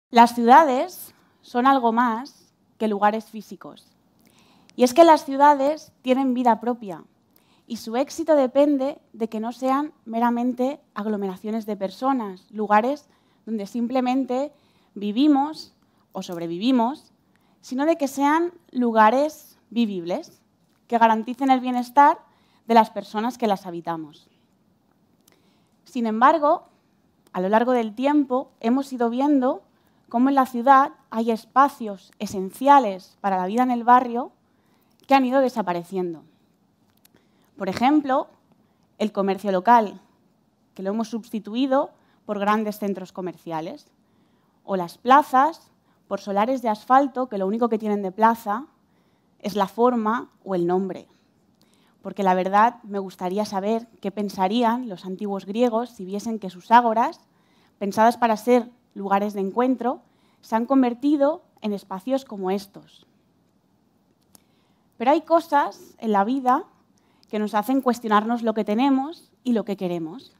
Las ciudades son algo más que lugares físicos. Y es que las ciudades tienen vida propia y su éxito depende de que no sean meramente aglomeraciones de personas, lugares donde simplemente vivimos o sobrevivimos, sino de que sean lugares vivibles, que garanticen el bienestar de las personas que las habitamos. Sin embargo, a lo largo del tiempo hemos ido viendo cómo en la ciudad hay espacios esenciales para la vida en el barrio que han ido desapareciendo. Por ejemplo, el comercio local, que lo hemos sustituido por grandes centros comerciales, o las plazas por solares de asfalto que lo único que tienen de plaza es la forma o el nombre. Porque la verdad me gustaría saber qué pensarían los antiguos griegos si viesen que sus ágoras, pensadas para ser lugares de encuentro, se han convertido en espacios como estos. Pero hay cosas en la vida que nos hacen cuestionarnos lo que tenemos y lo que queremos.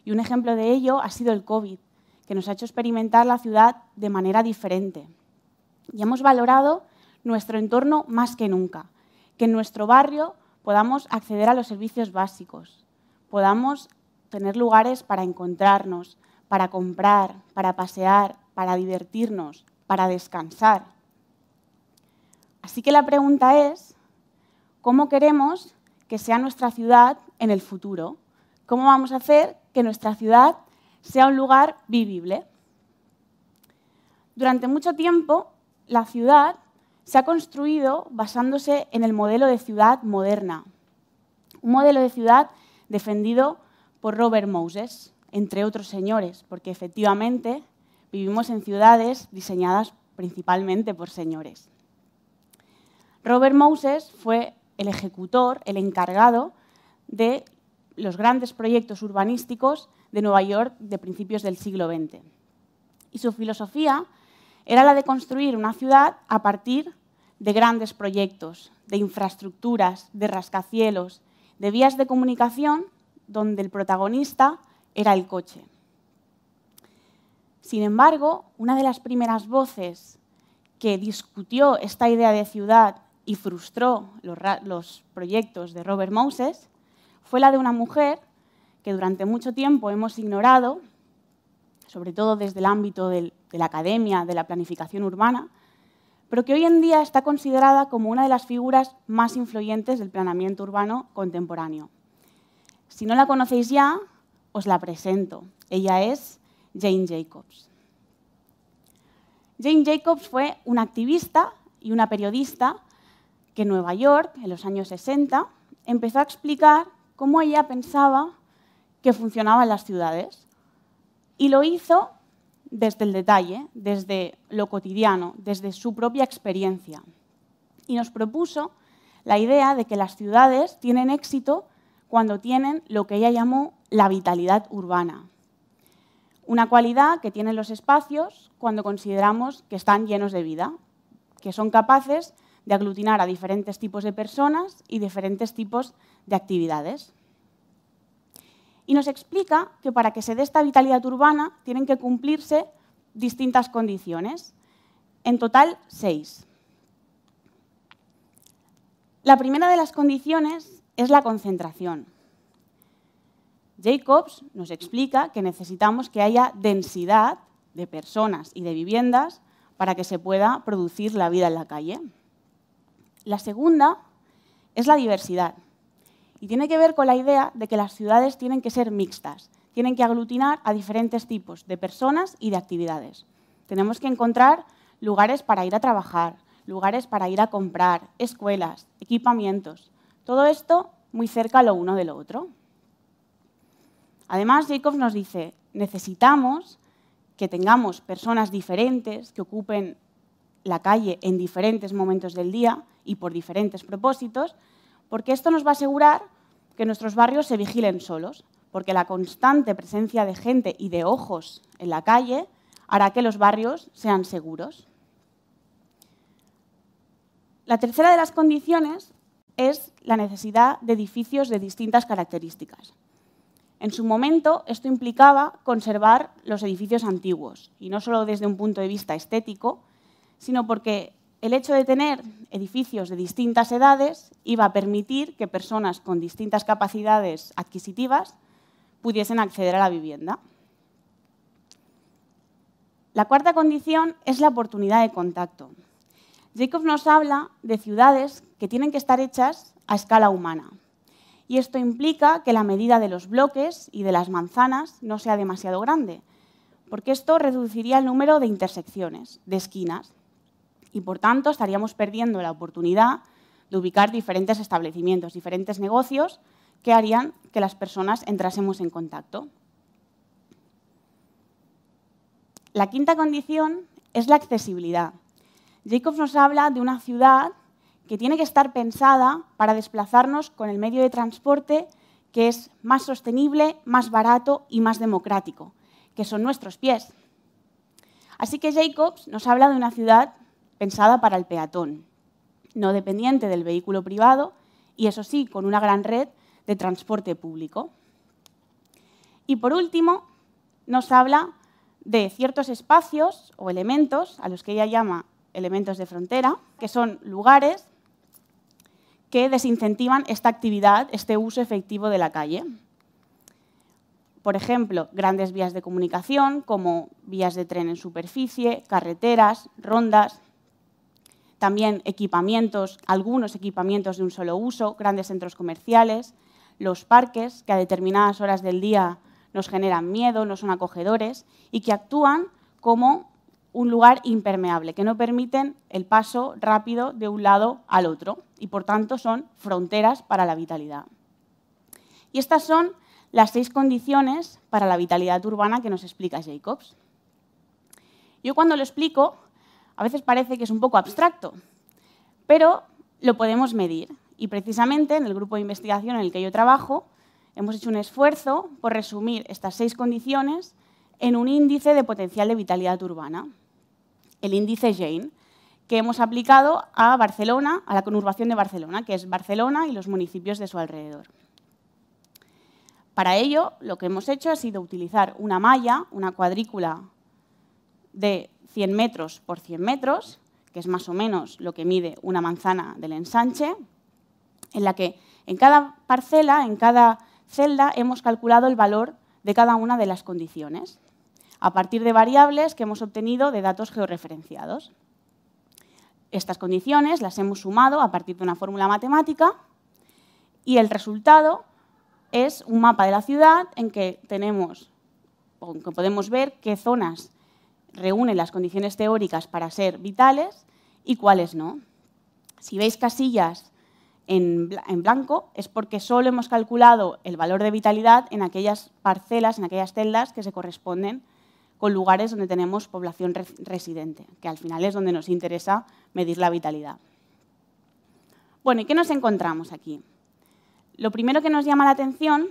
Y un ejemplo de ello ha sido el COVID, que nos ha hecho experimentar la ciudad de manera diferente. Y hemos valorado nuestro entorno más que nunca, que en nuestro barrio podamos acceder a los servicios básicos, podamos tener lugares para encontrarnos, para comprar, para pasear, para divertirnos, para descansar. Así que la pregunta es, ¿cómo queremos que sea nuestra ciudad en el futuro? ¿Cómo vamos a hacer que nuestra ciudad sea un lugar vivible? Durante mucho tiempo, la ciudad se ha construido basándose en el modelo de ciudad moderna, un modelo de ciudad defendido por Robert Moses, entre otros señores, porque efectivamente vivimos en ciudades diseñadas principalmente por señores. Robert Moses fue el ejecutor, el encargado de los grandes proyectos urbanísticos de Nueva York de principios del siglo XX. Y su filosofía era la de construir una ciudad a partir de grandes proyectos, de infraestructuras, de rascacielos, de vías de comunicación donde el protagonista era el coche. Sin embargo, una de las primeras voces que discutió esta idea de ciudad y frustró los proyectos de Robert Moses fue la de una mujer que durante mucho tiempo hemos ignorado, sobre todo desde el ámbito de la academia, de la planificación urbana, pero que hoy en día está considerada como una de las figuras más influyentes del planeamiento urbano contemporáneo. Si no la conocéis ya, os la presento. Ella es Jane Jacobs. Jane Jacobs fue una activista y una periodista que en Nueva York, en los años 60, empezó a explicar cómo ella pensaba que funcionaban las ciudades. Y lo hizo desde el detalle, desde lo cotidiano, desde su propia experiencia. Y nos propuso la idea de que las ciudades tienen éxito cuando tienen lo que ella llamó la vitalidad urbana. Una cualidad que tienen los espacios cuando consideramos que están llenos de vida, que son capaces de aglutinar a diferentes tipos de personas y diferentes tipos de actividades. Y nos explica que para que se dé esta vitalidad urbana tienen que cumplirse distintas condiciones, en total 6. La primera de las condiciones es la concentración. Jacobs nos explica que necesitamos que haya densidad de personas y de viviendas para que se pueda producir la vida en la calle. La segunda es la diversidad y tiene que ver con la idea de que las ciudades tienen que ser mixtas, tienen que aglutinar a diferentes tipos de personas y de actividades. Tenemos que encontrar lugares para ir a trabajar, lugares para ir a comprar, escuelas, equipamientos, todo esto muy cerca lo uno de lo otro. Además, Jacobs nos dice, necesitamos que tengamos personas diferentes que ocupen la calle en diferentes momentos del día y por diferentes propósitos, porque esto nos va a asegurar que nuestros barrios se vigilen solos, porque la constante presencia de gente y de ojos en la calle hará que los barrios sean seguros. La tercera de las condiciones es la necesidad de edificios de distintas características. En su momento, esto implicaba conservar los edificios antiguos, y no solo desde un punto de vista estético, sino porque el hecho de tener edificios de distintas edades iba a permitir que personas con distintas capacidades adquisitivas pudiesen acceder a la vivienda. La cuarta condición es la oportunidad de contacto. Jacobs nos habla de ciudades que tienen que estar hechas a escala humana. Y esto implica que la medida de los bloques y de las manzanas no sea demasiado grande, porque esto reduciría el número de intersecciones, de esquinas, y por tanto estaríamos perdiendo la oportunidad de ubicar diferentes establecimientos, diferentes negocios que harían que las personas entrásemos en contacto. La quinta condición es la accesibilidad. Jacobs nos habla de una ciudad que tiene que estar pensada para desplazarnos con el medio de transporte que es más sostenible, más barato y más democrático, que son nuestros pies. Así que Jacobs nos habla de una ciudad pensada para el peatón, no dependiente del vehículo privado y, eso sí, con una gran red de transporte público. Y, por último, nos habla de ciertos espacios o elementos, a los que ella llama elementos de frontera, que son lugares que desincentivan esta actividad, este uso efectivo de la calle. Por ejemplo, grandes vías de comunicación, como vías de tren en superficie, carreteras, rondas. También equipamientos, algunos equipamientos de un solo uso, grandes centros comerciales, los parques, que a determinadas horas del día nos generan miedo, no son acogedores y que actúan como un lugar impermeable, que no permiten el paso rápido de un lado al otro y, por tanto, son fronteras para la vitalidad. Y estas son las 6 condiciones para la vitalidad urbana que nos explica Jacobs. Yo cuando lo explico, a veces parece que es un poco abstracto, pero lo podemos medir. Y precisamente en el grupo de investigación en el que yo trabajo, hemos hecho un esfuerzo por resumir estas 6 condiciones en un índice de potencial de vitalidad urbana, el índice Jane, que hemos aplicado a Barcelona, a la conurbación de Barcelona, que es Barcelona y los municipios de su alrededor. Para ello, lo que hemos hecho ha sido utilizar una malla, una cuadrícula de 100 metros por 100 metros, que es más o menos lo que mide una manzana del ensanche, en la que en cada parcela, en cada celda, hemos calculado el valor de cada una de las condiciones, a partir de variables que hemos obtenido de datos georreferenciados. Estas condiciones las hemos sumado a partir de una fórmula matemática y el resultado es un mapa de la ciudad en que podemos ver qué zonas reúnen las condiciones teóricas para ser vitales y cuáles no. Si veis casillas en blanco es porque solo hemos calculado el valor de vitalidad en aquellas parcelas, en aquellas celdas que se corresponden con lugares donde tenemos población residente, que al final es donde nos interesa medir la vitalidad. Bueno, ¿y qué nos encontramos aquí? Lo primero que nos llama la atención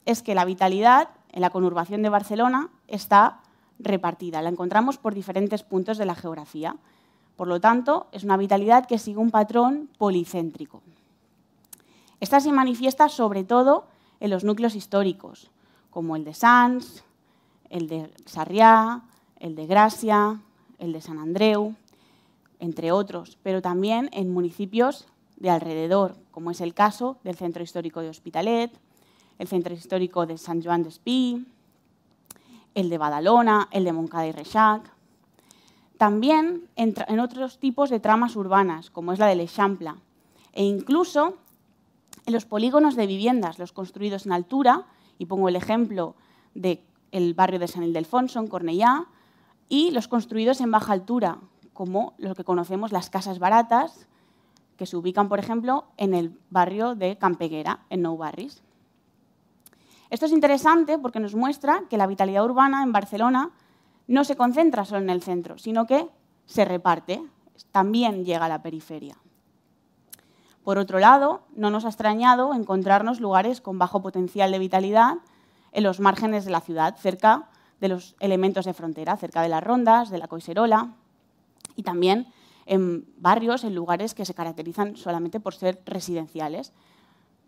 es que la vitalidad en la conurbación de Barcelona está repartida. La encontramos por diferentes puntos de la geografía. Por lo tanto, es una vitalidad que sigue un patrón policéntrico. Esta se manifiesta sobre todo en los núcleos históricos, como el de Sants, el de Sarrià, el de Gràcia, el de Sant Andreu, entre otros, pero también en municipios de alrededor, como es el caso del Centro Histórico de Hospitalet, el Centro Histórico de Sant Joan d'Espí, el de Badalona, el de Montcada y Reixac. También en otros tipos de tramas urbanas, como es la de l'Eixample, e incluso en los polígonos de viviendas, los construidos en altura, y pongo el ejemplo del barrio de Sant Ildefonso, en Cornellà, y los construidos en baja altura, como lo que conocemos las casas baratas, que se ubican, por ejemplo, en el barrio de Campeguera, en Nou Barris. Esto es interesante porque nos muestra que la vitalidad urbana en Barcelona no se concentra solo en el centro, sino que se reparte, también llega a la periferia. Por otro lado, no nos ha extrañado encontrarnos lugares con bajo potencial de vitalidad en los márgenes de la ciudad, cerca de los elementos de frontera, cerca de las rondas, de la Collserola, y también en barrios, en lugares que se caracterizan solamente por ser residenciales,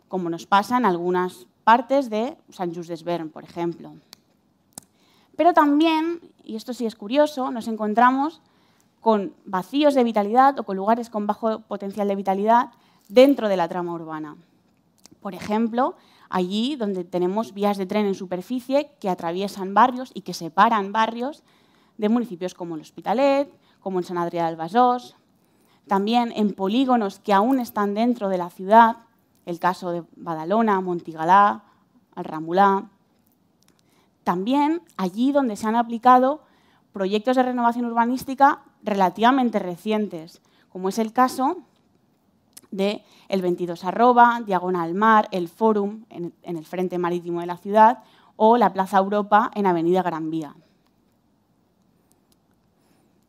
como nos pasa en algunas partes de Sant Just Desvern, por ejemplo. Pero también, y esto sí es curioso, nos encontramos con vacíos de vitalidad o con lugares con bajo potencial de vitalidad dentro de la trama urbana. Por ejemplo, allí donde tenemos vías de tren en superficie que atraviesan barrios y que separan barrios de municipios como l'Hospitalet, como en Sant Adrià del Besòs, también en polígonos que aún están dentro de la ciudad, el caso de Badalona, Montigalà, el Ramulà. También allí donde se han aplicado proyectos de renovación urbanística relativamente recientes, como es el caso de el 22 Arroba, Diagonal Mar, el Fórum en el frente marítimo de la ciudad o la Plaza Europa en Avenida Gran Vía.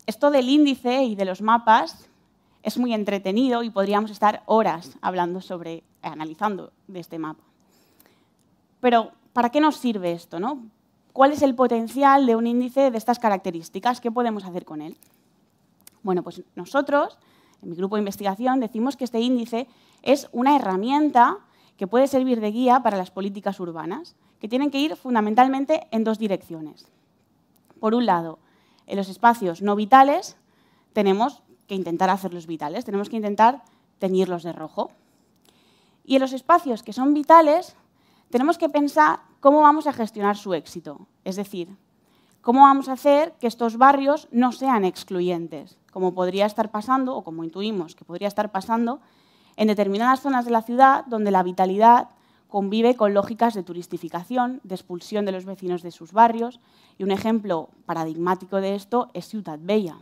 Esto del índice y de los mapas es muy entretenido y podríamos estar horas analizando de este mapa. Pero, ¿para qué nos sirve esto, no? ¿Cuál es el potencial de un índice de estas características? ¿Qué podemos hacer con él? Bueno, pues nosotros, en mi grupo de investigación, decimos que este índice es una herramienta que puede servir de guía para las políticas urbanas, que tienen que ir fundamentalmente en dos direcciones. Por un lado, en los espacios no vitales tenemos que intentar hacerlos vitales, tenemos que intentar teñirlos de rojo. Y en los espacios que son vitales tenemos que pensar cómo vamos a gestionar su éxito, es decir, cómo vamos a hacer que estos barrios no sean excluyentes, como podría estar pasando, o como intuimos que podría estar pasando, en determinadas zonas de la ciudad donde la vitalidad convive con lógicas de turistificación, de expulsión de los vecinos de sus barrios, y un ejemplo paradigmático de esto es Ciutat Vella.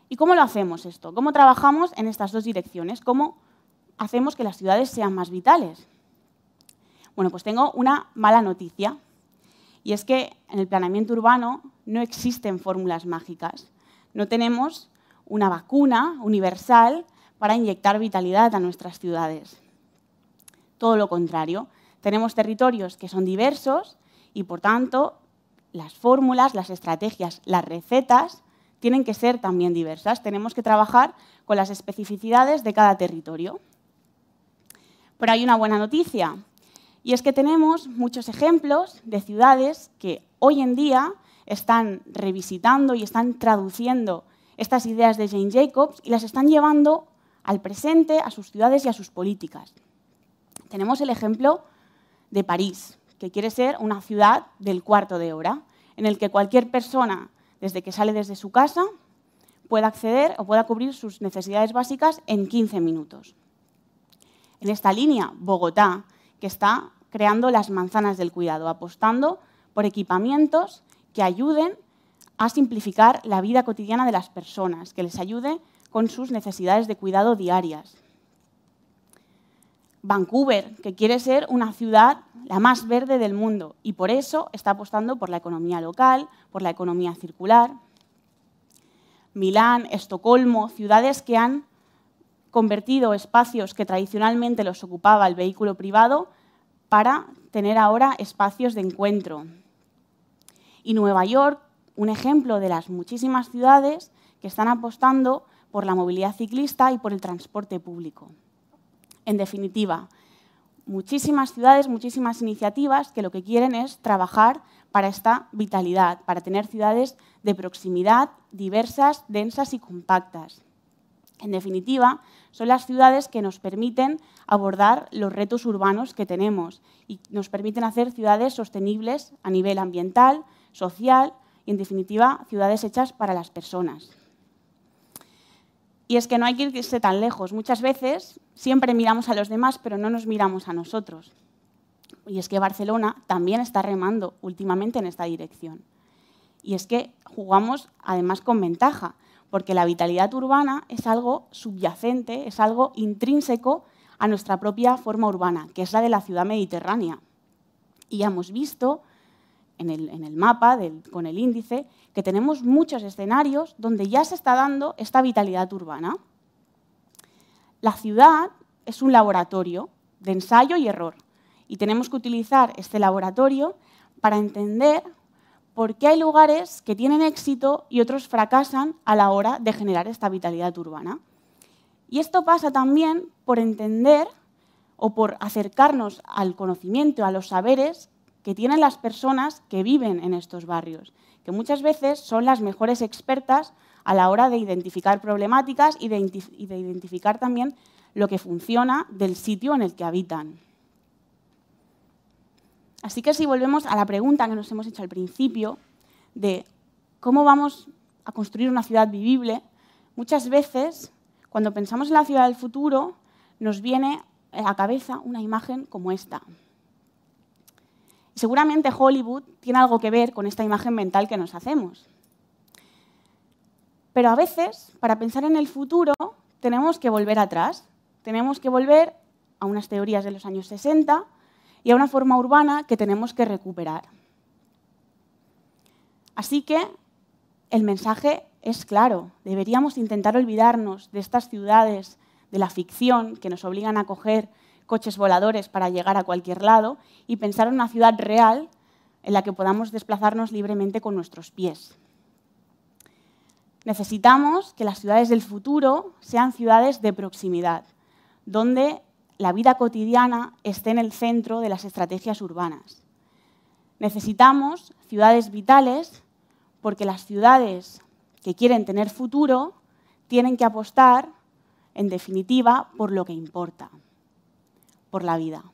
¿Y cómo lo hacemos esto? ¿Cómo trabajamos en estas dos direcciones? ¿Cómo hacemos que las ciudades sean más vitales? Bueno, pues tengo una mala noticia, y es que en el planeamiento urbano no existen fórmulas mágicas. No tenemos una vacuna universal para inyectar vitalidad a nuestras ciudades. Todo lo contrario, tenemos territorios que son diversos y, por tanto, las fórmulas, las estrategias, las recetas tienen que ser también diversas. Tenemos que trabajar con las especificidades de cada territorio. Pero hay una buena noticia, y es que tenemos muchos ejemplos de ciudades que hoy en día están revisitando y están traduciendo estas ideas de Jane Jacobs y las están llevando al presente, a sus ciudades y a sus políticas. Tenemos el ejemplo de París, que quiere ser una ciudad del cuarto de hora, en el que cualquier persona, desde que sale desde su casa, pueda acceder o pueda cubrir sus necesidades básicas en 15 minutos. En esta línea, Bogotá, que está creando las manzanas del cuidado, apostando por equipamientos que ayuden a simplificar la vida cotidiana de las personas, que les ayude con sus necesidades de cuidado diarias. Vancouver, que quiere ser una ciudad la más verde del mundo y por eso está apostando por la economía local, por la economía circular. Milán, Estocolmo, ciudades que han convertido espacios que tradicionalmente los ocupaba el vehículo privado para tener ahora espacios de encuentro. Y Nueva York, un ejemplo de las muchísimas ciudades que están apostando por la movilidad ciclista y por el transporte público. En definitiva, muchísimas ciudades, muchísimas iniciativas que lo que quieren es trabajar para esta vitalidad, para tener ciudades de proximidad, diversas, densas y compactas. En definitiva, son las ciudades que nos permiten abordar los retos urbanos que tenemos y nos permiten hacer ciudades sostenibles a nivel ambiental, social y, en definitiva, ciudades hechas para las personas. Y es que no hay que irse tan lejos. Muchas veces siempre miramos a los demás, pero no nos miramos a nosotros. Y es que Barcelona también está remando últimamente en esta dirección. Y es que jugamos además con ventaja, porque la vitalidad urbana es algo subyacente, es algo intrínseco a nuestra propia forma urbana, que es la de la ciudad mediterránea. Y ya hemos visto en el mapa, con el índice, que tenemos muchos escenarios donde ya se está dando esta vitalidad urbana. La ciudad es un laboratorio de ensayo y error, y tenemos que utilizar este laboratorio para entender por qué hay lugares que tienen éxito y otros fracasan a la hora de generar esta vitalidad urbana. Y esto pasa también por entender o por acercarnos al conocimiento, a los saberes que tienen las personas que viven en estos barrios, que muchas veces son las mejores expertas a la hora de identificar problemáticas y de identificar también lo que funciona del sitio en el que habitan. Así que si volvemos a la pregunta que nos hemos hecho al principio de cómo vamos a construir una ciudad vivible, muchas veces cuando pensamos en la ciudad del futuro nos viene a la cabeza una imagen como esta. Seguramente Hollywood tiene algo que ver con esta imagen mental que nos hacemos. Pero a veces, para pensar en el futuro, tenemos que volver atrás. Tenemos que volver a unas teorías de los años 60 y a una forma urbana que tenemos que recuperar. Así que el mensaje es claro. Deberíamos intentar olvidarnos de estas ciudades de la ficción que nos obligan a coger coches voladores para llegar a cualquier lado y pensar en una ciudad real en la que podamos desplazarnos libremente con nuestros pies. Necesitamos que las ciudades del futuro sean ciudades de proximidad, donde la vida cotidiana esté en el centro de las estrategias urbanas. Necesitamos ciudades vitales porque las ciudades que quieren tener futuro tienen que apostar, en definitiva, por lo que importa, por la vida.